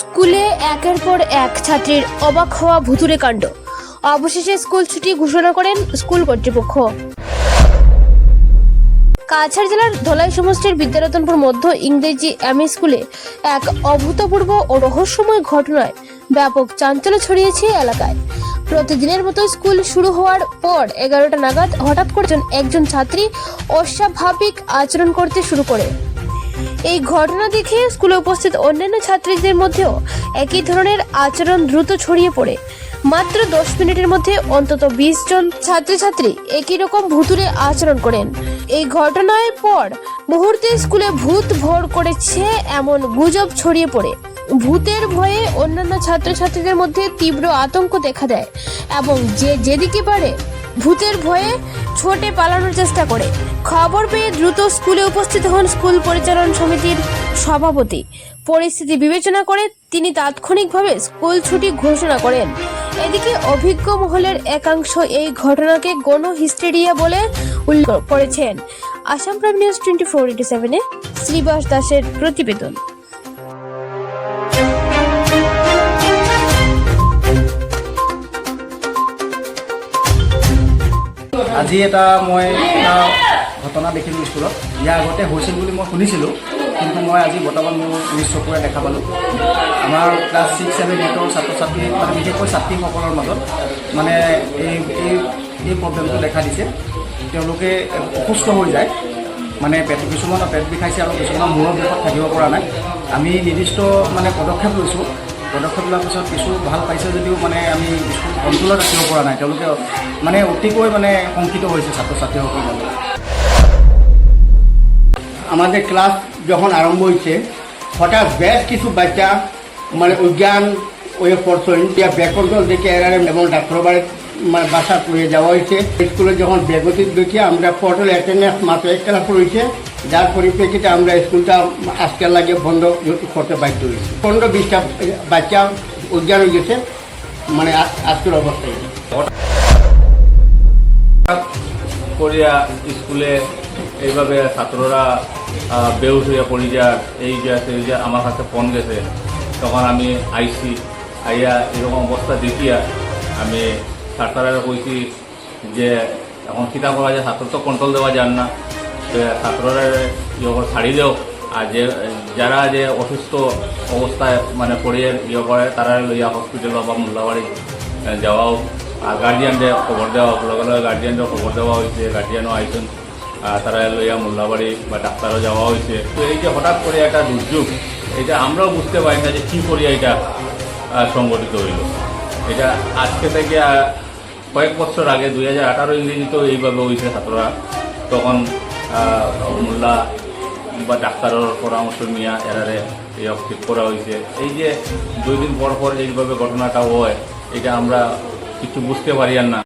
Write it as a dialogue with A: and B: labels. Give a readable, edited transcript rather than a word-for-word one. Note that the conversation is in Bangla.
A: স্কুলে একের পর এক ছাত্রীর অবাক হওয়া ভুতুড়ে কাণ্ড। অবশেষে স্কুল ছুটি ঘোষণা করেন স্কুল কর্তৃপক্ষ। কাছাড় জেলার ধলাই সমষ্টির বিদ্যারতনপুর মধ্য ইংরেজি এমই স্কুলে এক অভূতপূর্ব ও রহস্যময় ঘটনায় ব্যাপক চাঞ্চল্য ছড়িয়েছে এলাকায়। প্রতিদিনের মতো স্কুল শুরু হওয়ার পর 11টা নাগাদ হঠাৎ করে একজন ছাত্রী অস্বাভাবিক আচরণ করতে শুরু করে। এই ঘটনা দেখে স্কুলে উপস্থিত অন্যান্য ছাত্রীদের মধ্যেও একই ধরনের আচরণ দ্রুত ছড়িয়ে পড়ে। মাত্র 10 মিনিটের মধ্যে অন্তত 20 জন ছাত্রছাত্রী একই রকম ভুতুড়ে আচরণ করেন। এই ঘটনার পর মুহূর্তে স্কুলে ভূত ভর করেছে এমন গুজব ছড়িয়ে পড়ে। ভূতের ভয়ে অন্যান্য ছাত্রছাত্রীদের মধ্যে তীব্র আতঙ্ক দেখা দেয় এবং যেদিকে পারে ভূতের ভয়ে ছোটে পালানোর চেষ্টা করে। খবর পেয়ে দ্রুত স্কুলে উপস্থিত হন স্কুল পরিচালন সমিতির সভাপতি। পরিস্থিতি বিবেচনা করে তিনি তাৎক্ষণিকভাবে স্কুল ছুটি ঘোষণা করেন। এদিকে অভিজ্ঞ মহলের একাংশ এই ঘটনাকে গণ হিস্টেরিয়া বলে উল্লেখ করেছেন। আসাম প্রাইম নিউজ 24/7-এ শ্রীবাস দাসের প্রতিবেদন।
B: আজি মই এটা ঘটনা দেখিলোঁ স্কুলত। ইয়াৰ আগতে হৈছিল বুলি মই শুনিছিলোঁ, কিন্তু মই আজি বৰ্তমান মোৰ নিজ চকুৰে দেখা পালোঁ। আমাৰ ক্লাছ 6, 7, 8 ছাত্ৰ ছাত্ৰী মানে বিশেষকৈ ছাত্ৰীসকলৰ মাজত মানে এই প্ৰব্লেমটো দেখা দিছে। তেওঁলোকে অসুস্থ হৈ যায়, মানে কিছুমানৰ পেট বিষাইছে আৰু কিছুমানৰ মূৰৰ বিষত থাকিব পৰা নাই। আমি নিৰ্দিষ্ট মানে পদক্ষেপ লৈছোঁ। পদক্ষেপ লোৱাৰ পিছত কিছু ভাল পাইছে যদিও মানে আমি স্কুল কণ্ট্ৰলত ৰাখিব পৰা নাই। তেওঁলোকে মানে অতিকৈ মানে শংকিত হৈছে ছাত্ৰ ছাত্ৰীসকলৰ মাজত।
C: আমাদের ক্লাস যখন আরম্ভ হয়েছে হঠাৎ বেশ কিছু বাচ্চা মানে অজ্ঞান হয়ে পড়ছেন, ব্যাগ কন্ট্রোল দেখে এরারে এবং ডাক্তার বাড়ি মানে বাসা নিয়ে যাওয়া হয়েছে। স্কুলে যখন বেগতিক দেখে আমরা পোর্টাল অ্যাটেন্ডেন্স মাত্র 1 ক্লাস রয়েছে, যার পরিপ্রেক্ষিতে আমরা স্কুলটা আজকের লাগে বন্ধ করতে বাধ্য হয়েছি। 15-20টা বাচ্চা অজ্ঞান হয়ে গেছে মানে আজকের অবস্থায়।
D: করিয়া স্কুলে এইভাবে ছাত্ররা বেউস হইয়া পড়ি যায়, এই যে আমার কাছে ফোন গেছে। তখন আমি আইসি আইয়া এরকম অবস্থা দেখিয়া আমি ছাত্ররা কইছি যে এখন কিতা করা যায়, ছাত্র তো কন্ট্রোল দেওয়া যান না, ছাত্ররা ছাড়ি দেও। আর যারা যে অসুস্থ অবস্থায় মানে পড়িয়ে করে তারা লইয়া হসপিটাল বা মোল্লাবাড়ি যাওয়াও। আর গার্জিয়ানদের খবর দেওয়া লগে লগে গার্জিয়ানদের খবর দেওয়া হয়েছে, গার্জিয়ানও আইসেন, তারা লইয়া মোল্লাবাড়ি বা ডাক্তারও যাওয়া হয়েছে। তো এই যে হঠাৎ করে একটা দুর্যোগ, এটা আমরাও বুঝতে পারি না যে কী করিয়া এটা সংগঠিত হইল। এটা আজকে থেকে কয়েক বছর আগে 2018 ইংরেজিতেও এইভাবে হয়েছে ছাত্ররা। তখন মোল্লা বা ডাক্তারের পরামর্শ নিয়ে এরারে এই ঠিক করা হয়েছে। এই যে 2 দিন পর পর এইভাবে ঘটনাটা হয়, এটা আমরা কিছু বুঝতে পারি আর না।